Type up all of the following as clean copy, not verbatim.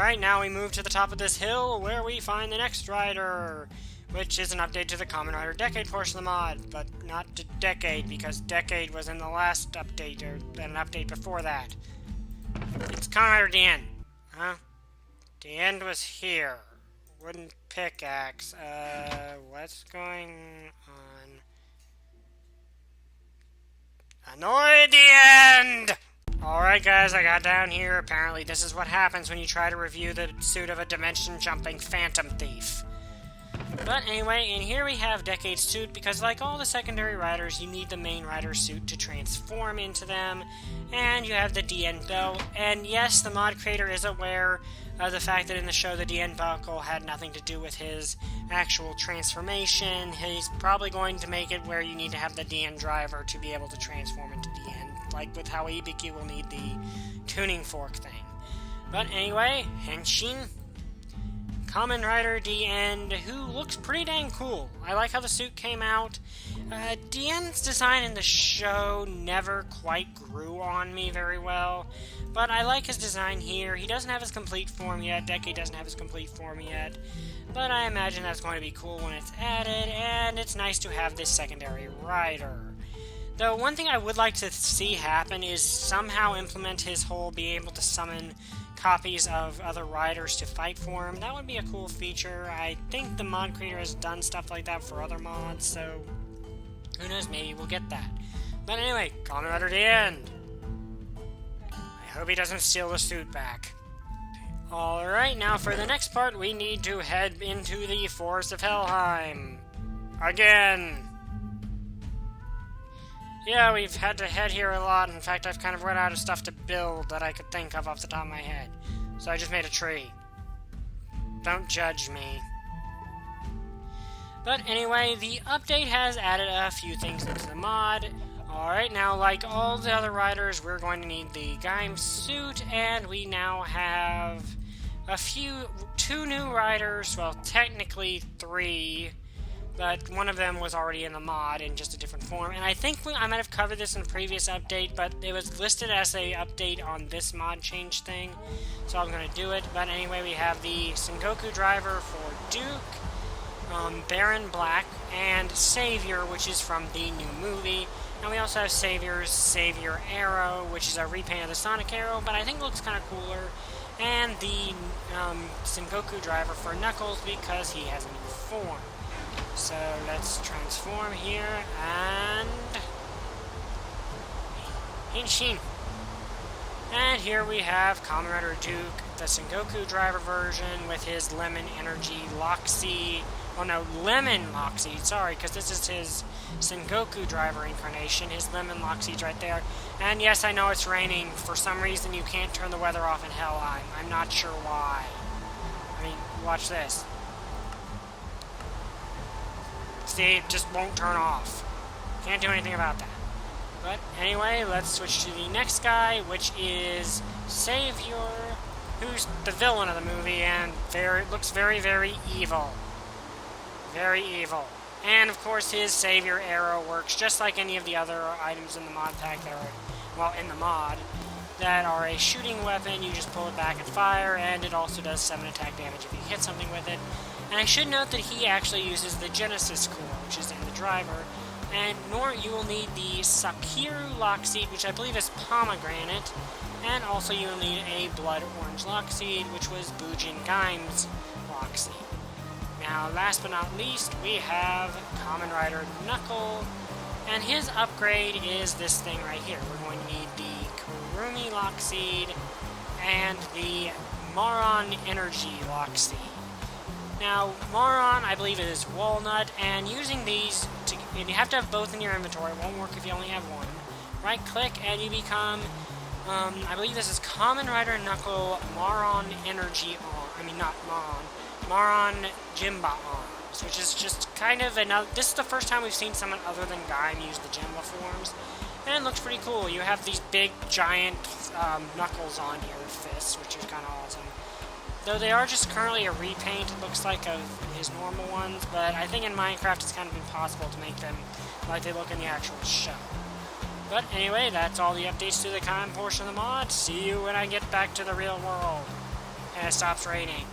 Alright, now we move to the top of this hill where we find the next rider, which is an update to the Kamen Rider Decade portion of the mod, but not to Decade, because Decade was in the last update, or an update before that. It's Kamen Rider The End. Huh? The End was here. Wooden pickaxe. What's going on? Annoy the End! Alright guys, I got down here. Apparently this is what happens when you try to review the suit of a dimension-jumping Phantom Thief. But anyway, in here we have Decade's suit, because like all the secondary riders, you need the main rider's suit to transform into them. And you have the DN belt, and yes, the mod creator is aware of the fact that in the show the DN buckle had nothing to do with his actual transformation. He's probably going to make it where you need to have the DN driver to be able to transform into DN, like with how Ibiki will need the tuning fork thing. But anyway, Henshin, Kamen Rider DN, who looks pretty dang cool. I like how the suit came out. DN's design in the show never quite grew on me very well, but I like his design here. He doesn't have his complete form yet. Decade doesn't have his complete form yet, but I imagine that's going to be cool when it's added, and it's nice to have this secondary rider. Though one thing I would like to see happen is somehow implement his whole be able to summon copies of other riders to fight for him. That would be a cool feature. I think the mod creator has done stuff like that for other mods, so who knows, maybe we'll get that. But anyway, Kamen Rider The End. I hope he doesn't steal the suit back. Alright, now for the next part, we need to head into the Forest of Helheim. Again. Yeah, we've had to head here a lot. In fact, I've kind of run out of stuff to build that I could think of off the top of my head. So I just made a tree. Don't judge me. But anyway, the update has added a few things into the mod. Alright, now like all the other riders, we're going to need the Gaim suit, and we now have two new riders, well, technically 3, but one of them was already in the mod in just a different form, and I think I might have covered this in a previous update, but it was listed as a update on this mod change thing, so I'm going to do it. But anyway, we have the Sengoku driver for Duke, Baron Black, and Savior, which is from the new movie. And we also have Savior's Savior Arrow, which is a repaint of the Sonic Arrow, but I think it looks kind of cooler. And the Sengoku driver for Knuckles, because he has a new form. So let's transform here, and Henshin. And here we have Kamen Rider Duke, the Sengoku driver version with his Lemon Energy Loxy. Oh no, Lemon Loxy, sorry, because this is his Sengoku driver incarnation. His Lemon Loxy's right there. And yes, I know it's raining. For some reason, you can't turn the weather off in Helheim. I'm not sure why. I mean, watch this. See, it just won't turn off. Can't do anything about that. But anyway, let's switch to the next guy, which is Savior, who's the villain of the movie and looks very, very evil. Very evil. And of course, his Savior Arrow works just like any of the other items in the mod pack that are, well, in the mod, that are a shooting weapon. You just pull it back and fire, and it also does 7 attack damage if you hit something with it. And I should note that he actually uses the Genesis core, which is in the driver. And you will need the Sakiru Lock Seed, which I believe is Pomegranate. And also you will need a Blood Orange Lock Seed, which was Bujin Gaim's Lock Seed. Now, last but not least, we have Kamen Rider Knuckle. And his upgrade is this thing right here. We're going to need the Kurumi Lock Seed and the Maron Energy Lock Seed. Now, Maron, I believe, is Walnut, and using these, and you have to have both in your inventory. It won't work if you only have one. Right-click, and you become, I believe this is Kamen Rider Knuckle Maron Energy Arm. I mean, not Maron. Maron Jimba Arms, which is just kind of another... This is the first time we've seen someone other than Gaim use the Jimba forms, and it looks pretty cool. You have these big, giant knuckles on your fists, which is kind of awesome. Though they are just currently a repaint, it looks like, of his normal ones, but I think in Minecraft it's kind of impossible to make them like they look in the actual show. But anyway, that's all the updates to the Kamen portion of the mod. See you when I get back to the real world. and it stops raining.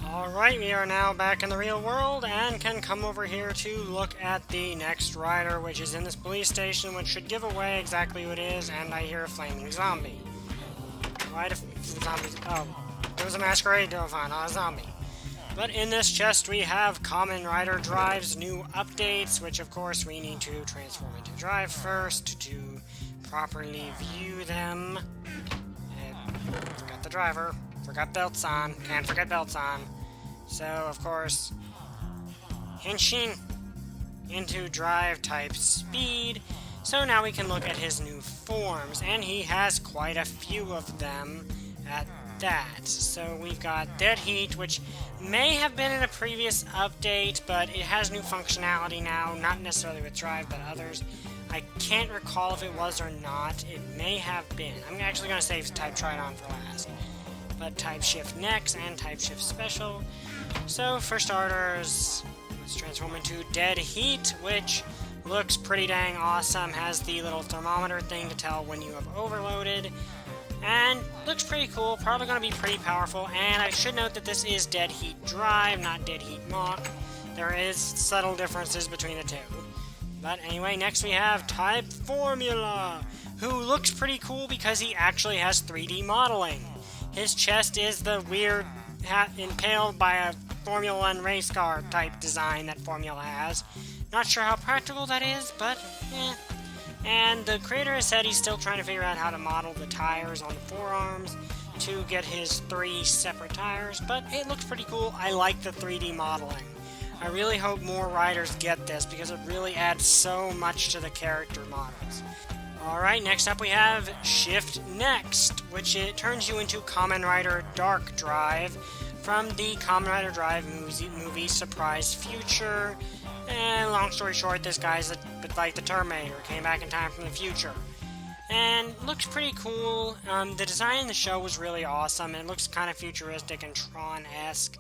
Alright, we are now back in the real world and can come over here to look at the next rider, which is in this police station, which should give away exactly who it is, and I hear a flaming zombie. Why do zombies... Oh, there was a masquerade Dauphin, not a zombie. But in this chest we have Kamen Rider Drive's new updates, which of course we need to transform into Drive first to properly view them. Forgot the driver. Forgot belts on. Can't forget belts on. So, of course, henshin into Drive type speed. So now we can look at his new forms, and he has quite a few of them at that. So we've got Dead Heat, which may have been in a previous update, but it has new functionality now, not necessarily with Drive, but others. I can't recall if it was or not. It may have been. I'm actually going to save Type Tridon for last. But Type Shift Next and Type Shift Special. So, for starters, let's transform into Dead Heat, which looks pretty dang awesome. Has the little thermometer thing to tell when you have overloaded. And looks pretty cool. Probably going to be pretty powerful. And I should note that this is Dead Heat Drive, not Dead Heat Mach. There is subtle differences between the two. But anyway, next we have Type Formula, who looks pretty cool because he actually has 3D modeling. His chest is the weird hat impaled by a Formula 1 race car type design that Formula has. Not sure how practical that is, but eh. And the creator has said he's still trying to figure out how to model the tires on the forearms to get his 3 separate tires, but it looks pretty cool. I like the 3D modeling. I really hope more riders get this because it really adds so much to the character models. Alright, next up we have Shift Next, which it turns you into Kamen Rider Dark Drive from the Kamen Rider Drive movie Surprise Future. And long story short, this guy's a bit like the Terminator, came back in time from the future. And looks pretty cool. The design in the show was really awesome, and it looks kind of futuristic and Tron-esque.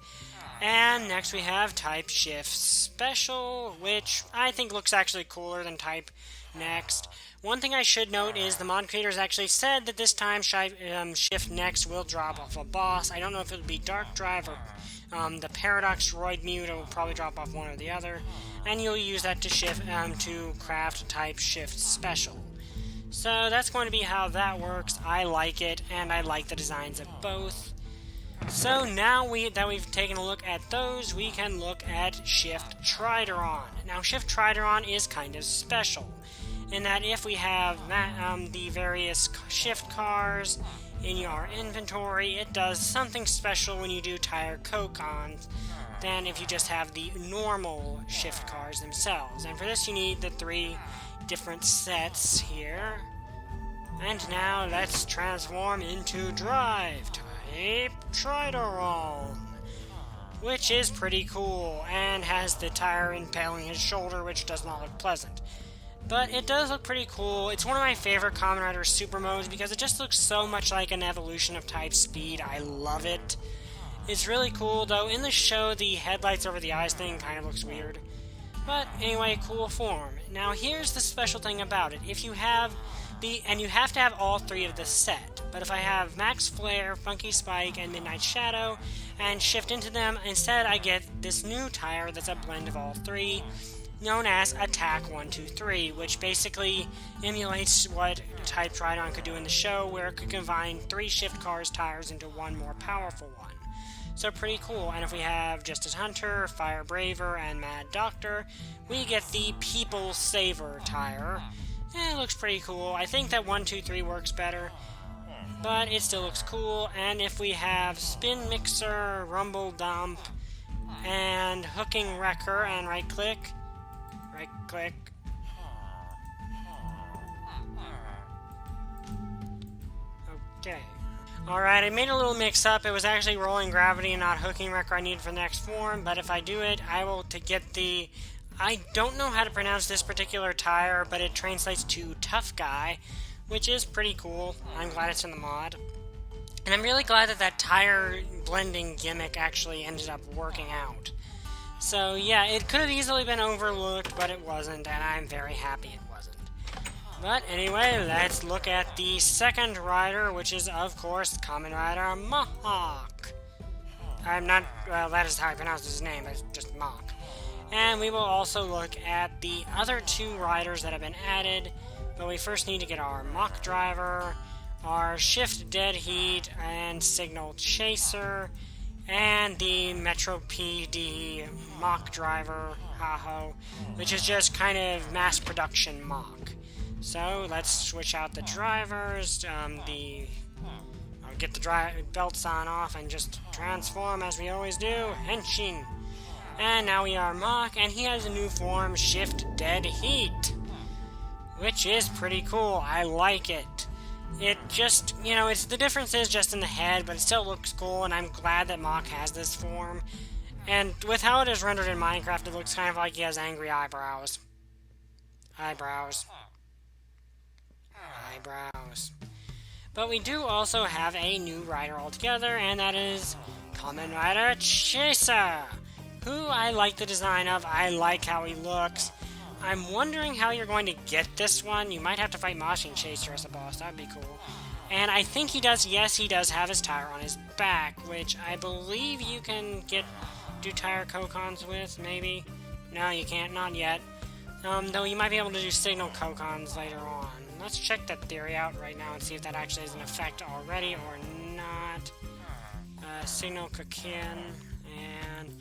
And next we have Type Shift Special, which I think looks actually cooler than Type Next. One thing I should note is the mod creators actually said that this time Shift Next will drop off a boss. I don't know if it'll be Dark Drive or the Paradox Droid Mute. It will probably drop off one or the other. And you'll use that to shift to craft Type Shift Special. So that's going to be how that works. I like it, and I like the designs of both. So now that we've taken a look at those, we can look at Shift Tridon. Now Shift Tridon is kind of special, in that if we have the various shift cars in your inventory, it does something special when you do tire co-cons than if you just have the normal shift cars themselves. And for this you need the 3 different sets here. And now let's transform into Drive Type Tridon, which is pretty cool and has the tire impaling his shoulder, which does not look pleasant. But it does look pretty cool. It's one of my favorite Kamen Rider super modes because it just looks so much like an evolution of Type Speed. I love it. It's really cool, though in the show the headlights over the eyes thing kind of looks weird. But anyway, cool form. Now here's the special thing about it. If you have and you have to have all 3 of the set, but if I have Max Flare, Funky Spike, and Midnight Shadow, and shift into them, instead I get this new tire that's a blend of all 3, known as Attack 1, 2, 3, which basically emulates what Type Tridon could do in the show, where it could combine 3 shift cars tires into one more powerful one. So pretty cool. And if we have Justice Hunter, Fire Braver, and Mad Doctor, we get the People Saver tire. It looks pretty cool. I think that 1, 2, 3 works better, but it still looks cool. And if we have Spin Mixer, Rumble Dump, and Hooking Wrecker, and right-click, okay. Alright, I made a little mix-up. It was actually Rolling Gravity and not Hooking Wrecker I need for the next form, but if I do it, I will get the... I don't know how to pronounce this particular tire, but it translates to Tough Guy, which is pretty cool. I'm glad it's in the mod. And I'm really glad that that tire blending gimmick actually ended up working out. So yeah, it could have easily been overlooked, but it wasn't, and I'm very happy it wasn't. But anyway, let's look at the second rider, which is, of course, Kamen Rider Mojang. I'm not, well, that is how I pronounce his name, it's just Mach. And we will also look at the other two riders that have been added, but we first need to get our Mach driver, our Shift Dead Heat and Signal Chaser, and the Metro PD Mach driver, Haho, which is just kind of mass production Mach. So let's switch out the drivers, I'll get the belts on off and just transform as we always do, Henshin. And now we are Mach, and he has a new form, Shift Dead Heat, which is pretty cool. I like it. It just, it's the difference is just in the head, but it still looks cool, and I'm glad that Mach has this form. And with how it is rendered in Minecraft, it looks kind of like he has angry eyebrows. Eyebrows. But we do also have a new rider altogether, and that is Kamen Rider Chaser, who I like the design of. I like how he looks. I'm wondering how you're going to get this one. You might have to fight Machine Chaser as a boss. That would be cool. And I think he does, yes, he does have his tire on his back, which I believe you can do tire Kokons with, maybe? No, you can't, not yet. Though you might be able to do signal Kokons later on. Let's check that theory out right now and see if that actually has an effect already or not. Signal Kokin, and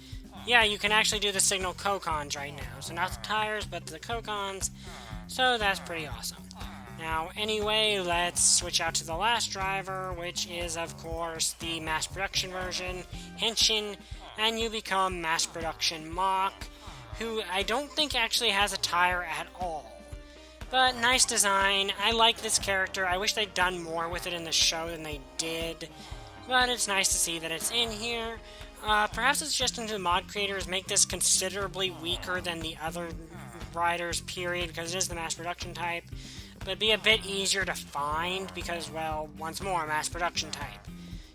yeah, you can actually do the signal Kokons right now. So not the tires, but the Kokons. So that's pretty awesome. Now, anyway, let's switch out to the last driver, which is, of course, the mass production version, Henshin, and you become mass production Mach, who I don't think actually has a tire at all. But nice design. I like this character. I wish they'd done more with it in the show than they did. But it's nice to see that it's in here. Perhaps it's just into the mod creators make this considerably weaker than the other riders, period, because it is the mass production type. But be a bit easier to find because, well, once more, mass production type.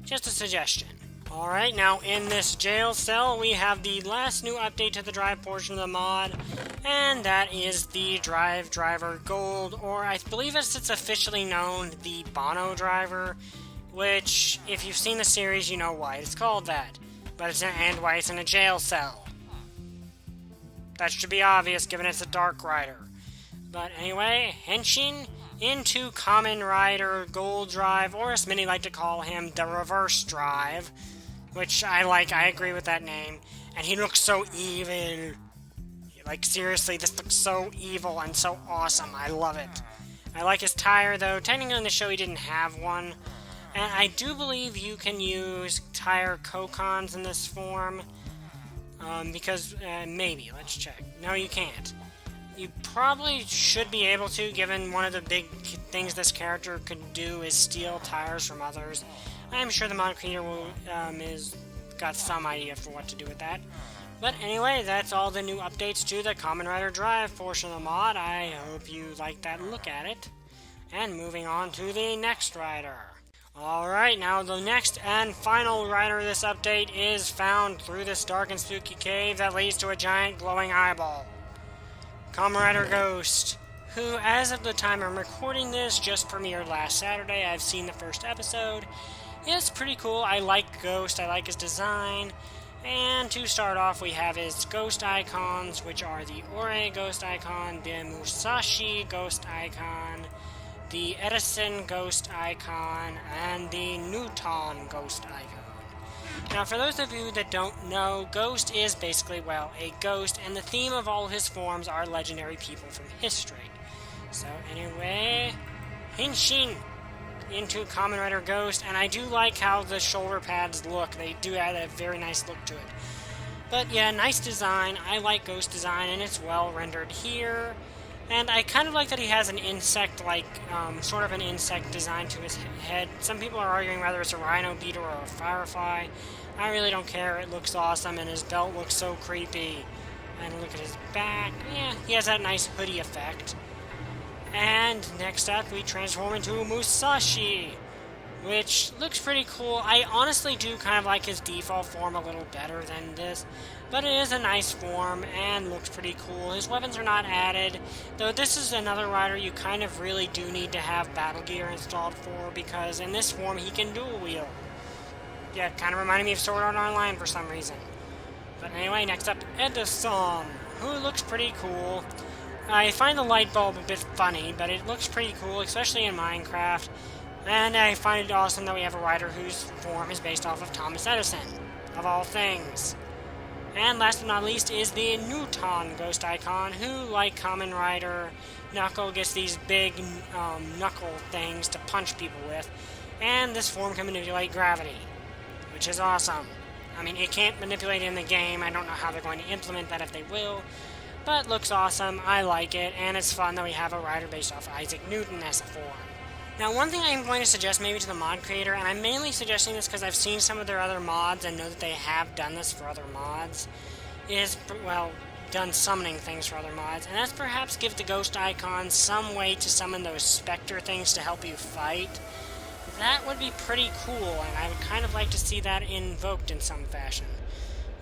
Just a suggestion. Alright, now in this jail cell, we have the last new update to the drive portion of the mod, and that is the Drive Driver Gold, or I believe as it's officially known, the Bono Driver, which, if you've seen the series, you know why it's called that, and why it's in a jail cell. That should be obvious, given it's a Dark Rider. But anyway, Henshin into Kamen Rider Gold Drive, or as many like to call him, the Reverse Drive, which I like. I agree with that name. And he looks so evil. Like, seriously, this looks so evil and so awesome. I love it. I like his tire, though. Technically in the show he didn't have one. And I do believe you can use tire Kokons in this form. Because, maybe. Let's check. No, you can't. You probably should be able to, given one of the big things this character could do is steal tires from others. I'm sure the mod creator will, got some idea for what to do with that. But anyway, that's all the new updates to the Kamen Rider Drive portion of the mod. I hope you like that look at it. And moving on to the next rider. Alright, now the next and final rider of this update is found through this dark and spooky cave that leads to a giant glowing eyeball. Kamen Rider Ghost, who, as of the time I'm recording this, just premiered last Saturday. I've seen the first episode. It's pretty cool. I like Ghost. I like his design. And to start off, we have his ghost icons, which are the Ore ghost icon, the Musashi ghost icon, the Edison ghost icon, and the Newton ghost icon. Now, for those of you that don't know, Ghost is basically, well, a ghost, and the theme of all his forms are legendary people from history. So, anyway, Henshin into Kamen Rider Ghost, and I do like how the shoulder pads look. They do add a very nice look to it. But yeah, nice design. I like Ghost design, and it's well rendered here. And I kind of like that he has an insect-like, sort of an insect design to his head. Some people are arguing whether it's a rhino beetle or a firefly. I really don't care. It looks awesome, and his belt looks so creepy. And look at his back. Yeah, he has that nice hoodie effect. And next up, we transform into Musashi, which looks pretty cool. I honestly do kind of like his default form a little better than this, but it is a nice form and looks pretty cool. His weapons are not added, though this is another rider you kind of really do need to have battle gear installed for, because in this form he can dual wield. yeah, kind of reminded me of Sword Art Online for some reason. But anyway, next up, Edison, who looks pretty cool. I find the light bulb a bit funny, but it looks pretty cool, especially in Minecraft. And I find it awesome that we have a writer whose form is based off of Thomas Edison, of all things. And last but not least is the Newton ghost icon, who, like Kamen Rider, Knuckle gets these big knuckle things to punch people with. And this form can manipulate gravity, which is awesome. I mean, it can't manipulate it in the game. I don't know how they're going to implement that if they will. But looks awesome. I like it. And it's fun that we have a rider based off Isaac Newton as a form. Now, one thing I'm going to suggest maybe to the mod creator, and I'm mainly suggesting this because I've seen some of their other mods and know that they have done this for other mods, is, well, done summoning things for other mods, and that's perhaps give the ghost icon some way to summon those specter things to help you fight. That would be pretty cool, and I would kind of like to see that invoked in some fashion.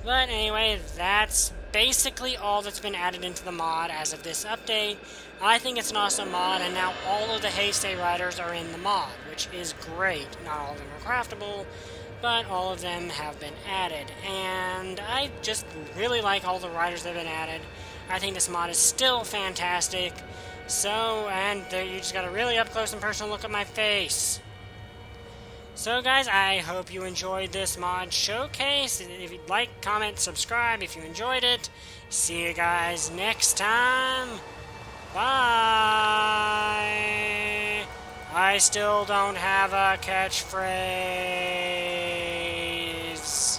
But anyway, that's basically all that's been added into the mod as of this update. I think it's an awesome mod, and now all of the Heisei riders are in the mod, which is great. Not all of them are craftable, but all of them have been added. And I just really like all the riders that have been added. I think this mod is still fantastic. So, and there you just got a really up close and personal look at my face. So guys, I hope you enjoyed this mod showcase. If you'd like, comment, subscribe if you enjoyed it. See you guys next time. Bye. I still don't have a catchphrase.